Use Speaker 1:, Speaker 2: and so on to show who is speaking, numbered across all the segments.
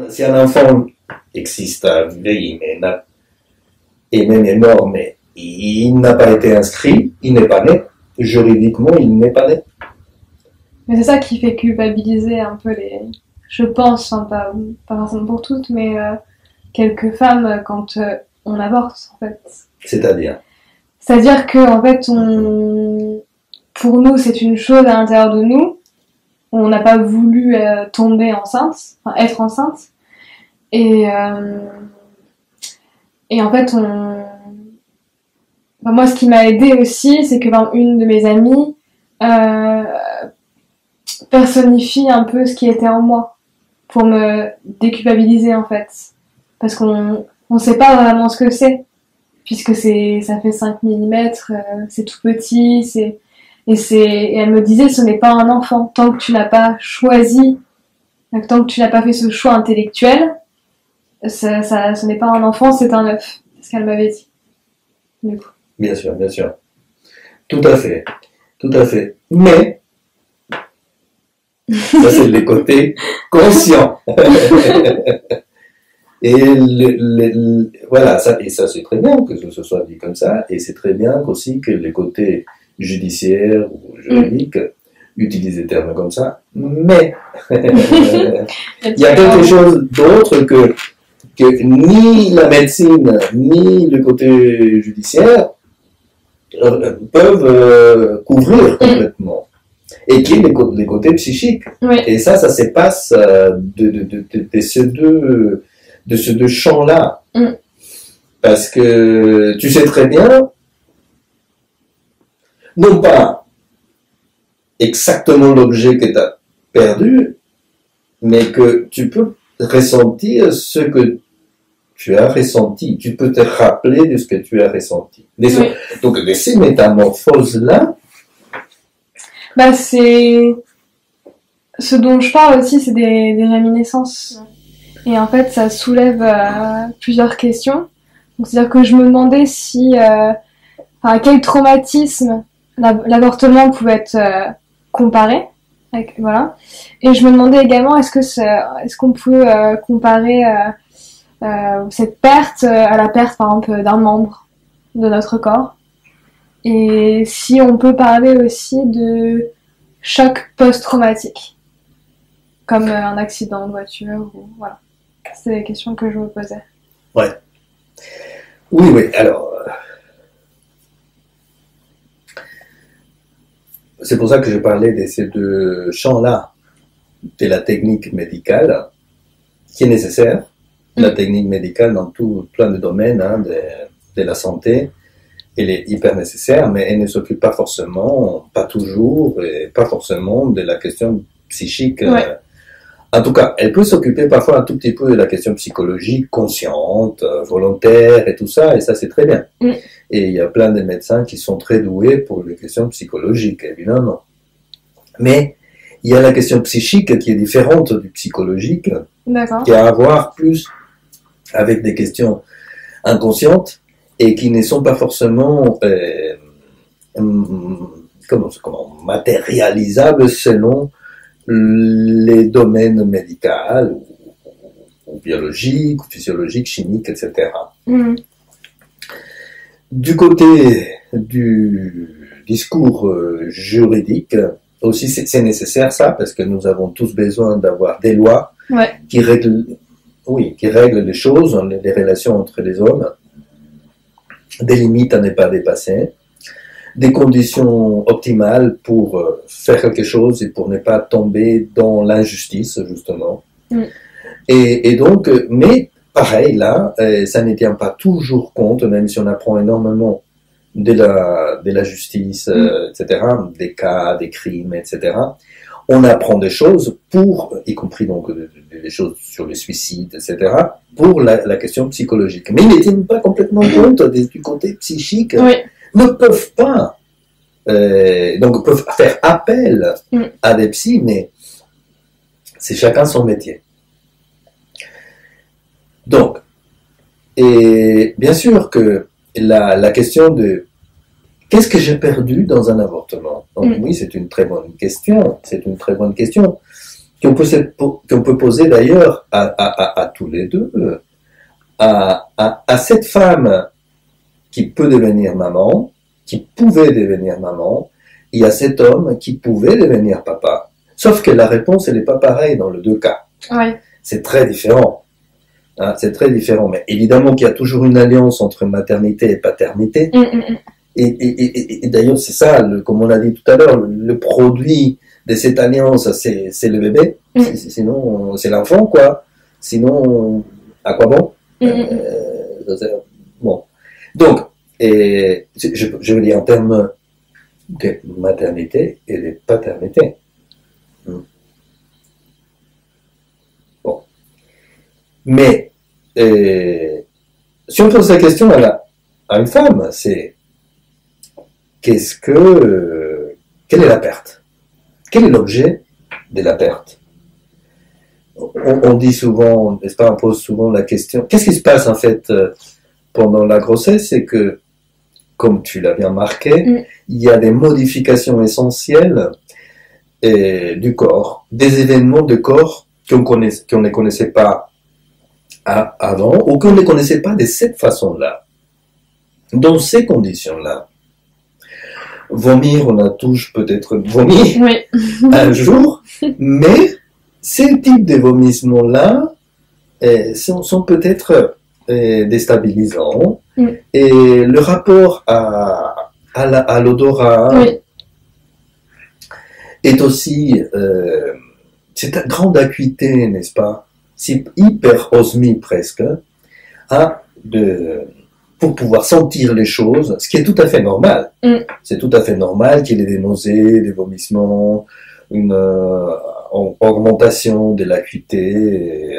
Speaker 1: Si un enfant existe à vie, et même est mort, mais il n'a pas été inscrit, il n'est pas né, juridiquement, il n'est pas né.
Speaker 2: Mais c'est ça qui fait culpabiliser un peu les... Je pense, hein, pas forcément pour toutes, mais quelques femmes quand on avorte, en fait.
Speaker 1: C'est-à-dire,
Speaker 2: C'est-à-dire que, en fait, pour nous, c'est une chose à l'intérieur de nous. On n'a pas voulu tomber enceinte, enfin, être enceinte. Et en fait, moi, ce qui m'a aidée aussi, c'est que une de mes amies personnifie un peu ce qui était en moi pour me déculpabiliser, en fait. Parce qu'on sait pas vraiment ce que c'est, puisque ça fait 5 millimètres, c'est tout petit, et elle me disait, ce n'est pas un enfant. Tant que tu n'as pas choisi, tant que tu n'as pas fait ce choix intellectuel, ce n'est pas un enfant, c'est un œuf. C'est ce qu'elle m'avait dit. Du coup.
Speaker 1: bien sûr, bien sûr. Tout à fait, tout à fait. Mais, ça c'est le côté conscient. Et voilà, et ça c'est très bien que ce soit dit comme ça, et c'est très bien aussi que les côtés judiciaires ou juridiques utilisent des termes comme ça, mais il y a quelque chose d'autre que ni la médecine, ni le côté judiciaire peuvent couvrir complètement. Et qui est les côtés psychiques.
Speaker 2: Oui.
Speaker 1: Et ça se passe de ces deux champs-là. Parce que tu sais très bien, non pas exactement l'objet que tu as perdu, mais que tu peux ressentir ce que tu as ressenti. Tu peux te rappeler de ce que tu as ressenti. Donc, de ces métamorphoses-là,
Speaker 2: c'est... Ce dont je parle aussi, c'est des réminiscences. Et en fait, ça soulève plusieurs questions. Donc, c'est-à-dire que je me demandais si... à quel traumatisme l'avortement pouvait être comparé. Voilà. Et je me demandais également, est-ce qu'on peut comparer cette perte à la perte, par exemple, d'un membre de notre corps. Et si on peut parler aussi de choc post-traumatique, comme un accident de voiture, ou voilà. C'est des questions que je me posais.
Speaker 1: Ouais. Oui, alors... c'est pour ça que je parlais de ces deux champs-là, de la technique médicale, qui est nécessaire, la technique médicale dans tout plein de domaines de la santé, elle est hyper nécessaire, mais elle ne s'occupe pas forcément, pas toujours, et pas forcément de la question psychique.
Speaker 2: Ouais.
Speaker 1: En tout cas, elle peut s'occuper parfois un tout petit peu de la question psychologique, consciente, volontaire et tout ça, et ça c'est très bien. Et il y a plein de médecins qui sont très doués pour les questions psychologiques, évidemment. Mais il y a la question psychique qui est différente du psychologique, qui a à voir plus avec des questions inconscientes et qui ne sont pas forcément matérialisables selon les domaines médicaux ou biologiques, ou physiologiques, chimiques, etc. Du côté du discours juridique, aussi c'est nécessaire ça, parce que nous avons tous besoin d'avoir des lois qui règlent les choses, les relations entre les hommes, des limites à ne pas dépasser, des conditions optimales pour faire quelque chose et pour ne pas tomber dans l'injustice, justement. Et donc, mais pareil, là, ça ne tient pas toujours compte, même si on apprend énormément de la justice, etc., des cas, des crimes, etc., on apprend des choses pour, y compris donc des choses sur le suicide, etc., pour la question psychologique. Mais ils ne tiennent pas complètement compte du côté psychique. Ne peuvent pas, donc peuvent faire appel à des psys, mais c'est chacun son métier. Donc, et bien sûr que la question de qu'est-ce que j'ai perdu dans un avortement? Donc oui, c'est une très bonne question. C'est une très bonne question qu'on peut poser d'ailleurs à tous les deux, à cette femme qui peut devenir maman, qui pouvait devenir maman, et à cet homme qui pouvait devenir papa. Sauf que la réponse, elle n'est pas pareille dans les deux cas.
Speaker 2: Ouais.
Speaker 1: C'est très différent. Hein, c'est très différent. Mais évidemment qu'il y a toujours une alliance entre maternité et paternité. Et d'ailleurs, c'est ça, comme on a dit tout à l'heure, le produit de cette alliance, c'est le bébé. Sinon, c'est l'enfant, quoi. Sinon, à quoi bon? Bon. Donc, je veux dire en termes de maternité et de paternité. Bon. Mais, si on pose la question à une femme, c'est quelle est la perte? Quel est l'objet de la perte? On dit souvent, n'est-ce pas, on pose souvent la question, qu'est-ce qui se passe en fait pendant la grossesse? C'est que, comme tu l'as bien marqué, il y a des modifications essentielles du corps, des événements de corps qu'on ne connaissait pas avant, ou qu'on ne connaissait pas de cette façon-là, dans ces conditions-là. Vomir, on a tous peut-être vomi un jour, mais ces types de vomissements-là sont peut-être déstabilisants, et le rapport à l'odorat est aussi cette grande acuité, n'est-ce pas, c'est hyperosmie presque, pour pouvoir sentir les choses, ce qui est tout à fait normal. C'est tout à fait normal qu'il y ait des nausées, des vomissements, une augmentation de l'acuité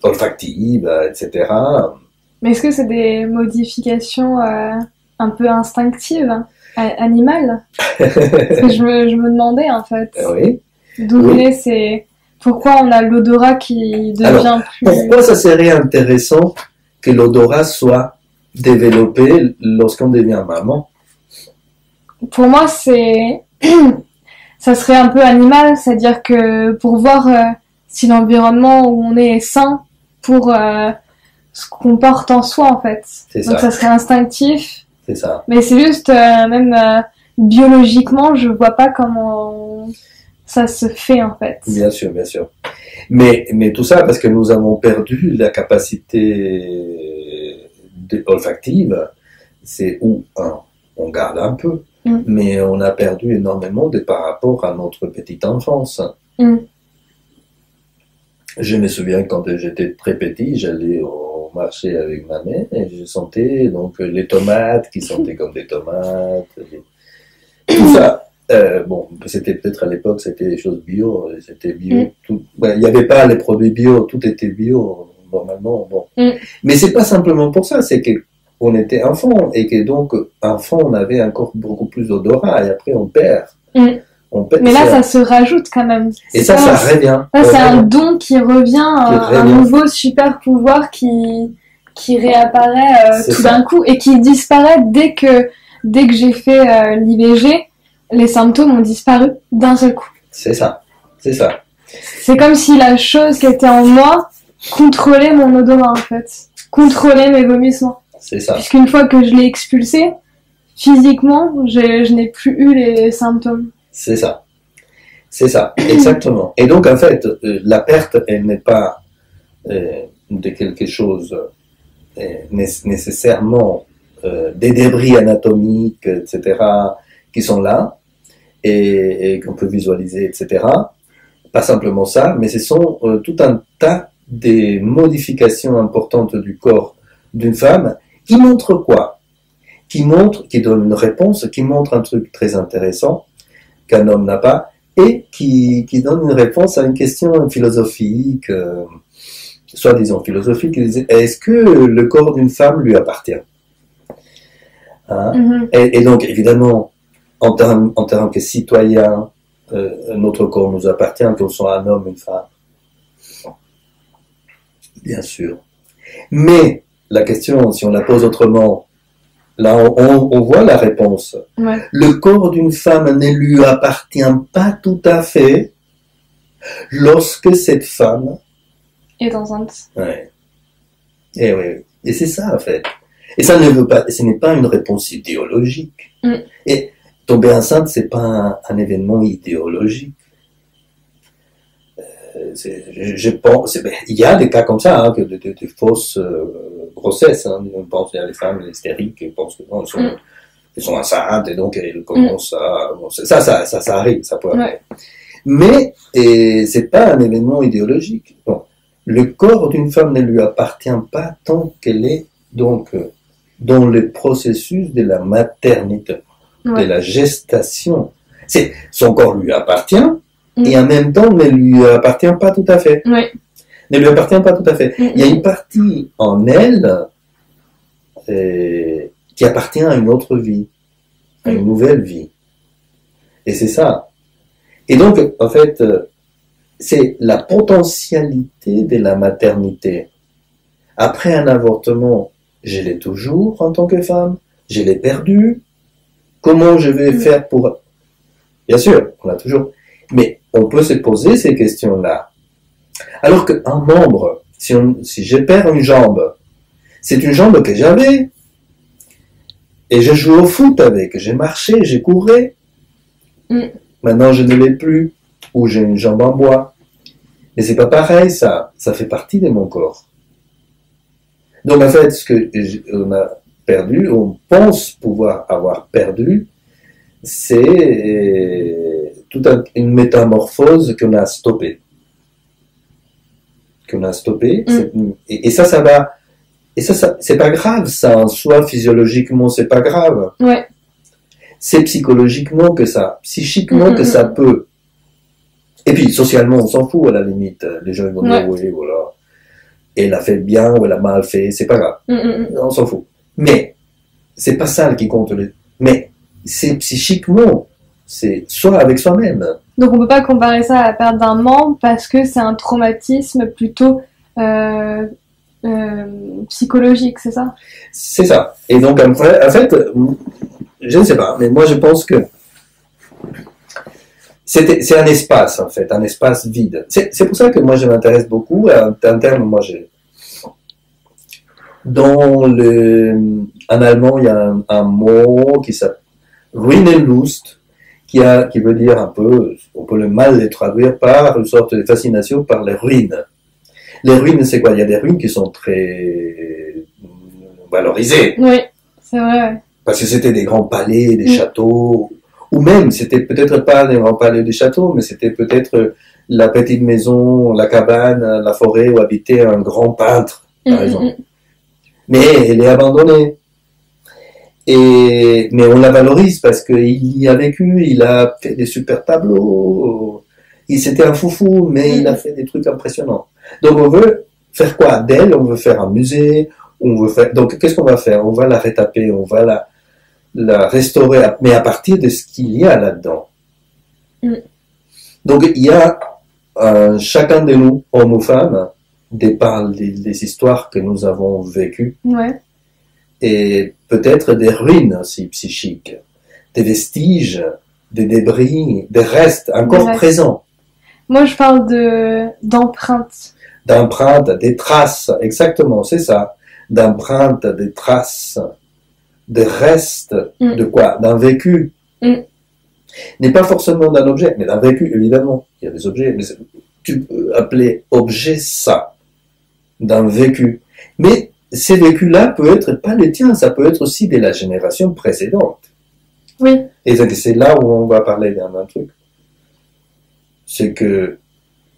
Speaker 1: olfactive, etc.
Speaker 2: Mais est-ce que c'est des modifications un peu instinctives, animales? Parce que je me demandais en fait.
Speaker 1: Oui.
Speaker 2: D'où venait c'est pourquoi on a l'odorat qui devient plus...
Speaker 1: Pourquoi ça serait intéressant que l'odorat soit développé lorsqu'on devient maman?
Speaker 2: Pour moi, ça serait un peu animal, c'est-à-dire que pour voir si l'environnement où on est sain pour ce qu'on porte en soi, en fait. Donc ça serait instinctif.
Speaker 1: C'est ça.
Speaker 2: Mais c'est juste, même biologiquement, je vois pas comment ça se fait, en fait.
Speaker 1: Bien sûr, bien sûr. Mais tout ça parce que nous avons perdu la capacité olfactive. C'est où on garde un peu, mais on a perdu énormément par rapport à notre petite enfance. Je me souviens quand j'étais très petit, j'allais au marché avec ma mère et je sentais donc les tomates qui sentaient comme des tomates, tout ça. Bon, c'était peut-être à l'époque, c'était des choses bio, c'était bio. Il n'y avait pas les produits bio, tout était bio normalement. Bon, mais c'est pas simplement pour ça, c'est que on était enfant et que donc enfant on avait encore beaucoup plus d'odorat et après on perd.
Speaker 2: Mais là, ça se rajoute quand même.
Speaker 1: Et ça revient.
Speaker 2: Là, c'est un don qui revient, un nouveau super pouvoir qui réapparaît tout d'un coup et qui disparaît dès que j'ai fait l'IVG, les symptômes ont disparu d'un seul coup.
Speaker 1: C'est ça, c'est ça.
Speaker 2: C'est comme si la chose qui était en moi contrôlait mon odorat en fait, contrôlait mes vomissements.
Speaker 1: C'est ça.
Speaker 2: Puisqu'une fois que je l'ai expulsé, physiquement, je n'ai plus eu les symptômes.
Speaker 1: C'est ça. C'est ça, exactement. Et donc, en fait, la perte, elle n'est pas de quelque chose nécessairement des débris anatomiques, etc., qui sont là et qu'on peut visualiser, etc. Pas simplement ça, mais ce sont tout un tas de modifications importantes du corps d'une femme qui montrent quoi? Qui donne une réponse, qui montre un truc très intéressant qu'un homme n'a pas, et qui donne une réponse à une question philosophique, soi-disant philosophique, est-ce que le corps d'une femme lui appartient? Et donc, évidemment, en tant que citoyen, notre corps nous appartient, qu'on soit un homme, une femme. Bien sûr. Mais, la question, si on la pose autrement, là, on voit la réponse.
Speaker 2: Ouais.
Speaker 1: Le corps d'une femme ne lui appartient pas tout à fait, lorsque cette femme
Speaker 2: est enceinte.
Speaker 1: Ouais. Et oui. Et c'est ça, en fait. Et ça ne veut pas, ce n'est pas une réponse idéologique. Et tomber enceinte, c'est pas un événement idéologique. Je pense, il y a des cas comme ça, hein, de fausses grossesses. Hein. On pense qu'il y a les femmes hystériques qui pensent que non, elles sont enceintes et donc elles commencent à... Bon, ça arrive, ça peut arriver. Mais c'est pas un événement idéologique. Bon, le corps d'une femme ne lui appartient pas tant qu'elle est donc dans le processus de la maternité, de la gestation. Son corps lui appartient. Et en même temps, ne lui appartient pas tout à fait. Ne lui appartient pas tout à fait. Il y a une partie en elle qui appartient à une autre vie, à une nouvelle vie. Et c'est ça. Et donc, en fait, c'est la potentialité de la maternité. Après un avortement, je l'ai toujours en tant que femme, je l'ai perdu. Comment je vais faire pour... Bien sûr, on a toujours... Mais on peut se poser ces questions-là. Alors qu'un membre, si je perds une jambe, c'est une jambe que j'avais. Et je joue au foot avec, j'ai marché, j'ai couru. Maintenant, je ne l'ai plus. Ou j'ai une jambe en bois. Mais c'est pas pareil, ça. Ça fait partie de mon corps. Donc, en fait, ce qu'on a perdu, on pense pouvoir avoir perdu, c'est toute une métamorphose qu'on a stoppée. Et ça va. Et ça, c'est pas grave, ça, en soi, physiologiquement, c'est pas grave. C'est psychologiquement que ça, psychiquement que ça peut. Et puis, socialement, on s'en fout, à la limite. Les gens vont dire, oui, voilà. Elle a fait bien ou elle a mal fait, c'est pas grave. On s'en fout. Mais, c'est pas ça qui compte. Mais, c'est psychiquement. C'est soit avec soi-même.
Speaker 2: Donc on peut pas comparer ça à la perte d'un membre parce que c'est un traumatisme plutôt psychologique, c'est ça?
Speaker 1: C'est ça. Et donc en fait, je ne sais pas, mais moi je pense que c'est un espace en fait, un espace vide. C'est pour ça que moi je m'intéresse beaucoup à un terme, en allemand il y a un mot qui s'appelle Ruinenlust, qui veut dire un peu, on peut le mal les traduire par une sorte de fascination par les ruines. Les ruines, c'est quoi? Il y a des ruines qui sont très valorisées.
Speaker 2: Oui, c'est vrai.
Speaker 1: Parce que c'était des grands palais, des châteaux, ou même, c'était peut-être pas des grands palais, des châteaux, mais c'était peut-être la petite maison, la cabane, la forêt où habitait un grand peintre, par exemple. Mais elle est abandonnée. Mais on la valorise parce qu'il y a vécu, il a fait des super tableaux, c'était un foufou, mais il a fait des trucs impressionnants. Donc on veut faire quoi d'elle? On veut faire un musée, donc qu'est-ce qu'on va faire? On va la retaper, on va la restaurer, mais à partir de ce qu'il y a là-dedans. Donc il y a chacun de nous, hommes ou femmes, des histoires que nous avons vécues. Et peut-être des ruines aussi psychiques, des vestiges, des débris, des restes encore présents.
Speaker 2: Moi, je parle d'empreintes.
Speaker 1: D'empreintes, des traces, exactement, c'est ça. D'empreintes, des traces, des restes, de quoi? D'un vécu. N'est pas forcément d'un objet, mais d'un vécu, évidemment. Il y a des objets, mais tu peux appeler objet ça, d'un vécu. Mais ces vécus-là peuvent être pas les tiens, ça peut être aussi de la génération précédente. Et c'est là où on va parler d'un truc. C'est que,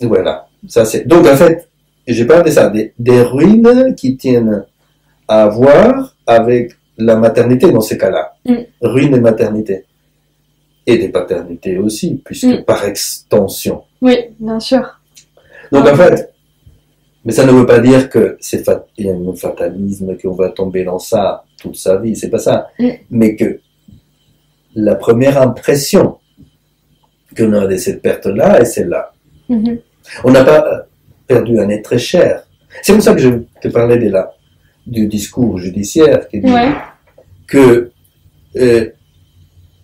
Speaker 1: voilà, ça c'est. Donc en fait, j'ai parlé de ça, des ruines qui tiennent à voir avec la maternité dans ces cas-là. Ruines et maternité. Et des paternités aussi, puisque par extension.
Speaker 2: Oui, bien sûr.
Speaker 1: Donc en fait, mais ça ne veut pas dire que il y a un fatalisme, qu'on va tomber dans ça toute sa vie, c'est pas ça. Mais que la première impression qu'on a de cette perte-là est celle-là. On n'a pas perdu un être très cher. C'est pour ça que je te parlais du discours judiciaire qui dit que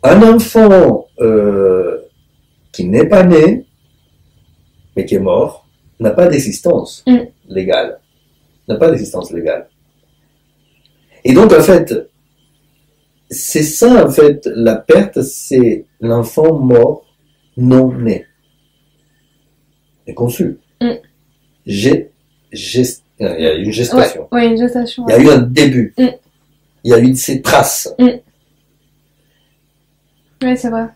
Speaker 1: un enfant qui n'est pas né mais qui est mort, n'a pas d'existence légale. N'a pas d'existence légale. Et donc, en fait, c'est ça, en fait, la perte, c'est l'enfant mort non né. Et conçu. Il y a eu une gestation.
Speaker 2: Ouais, une gestation.
Speaker 1: Il y a eu un début. Il y a eu ces traces.
Speaker 2: Oui, c'est vrai.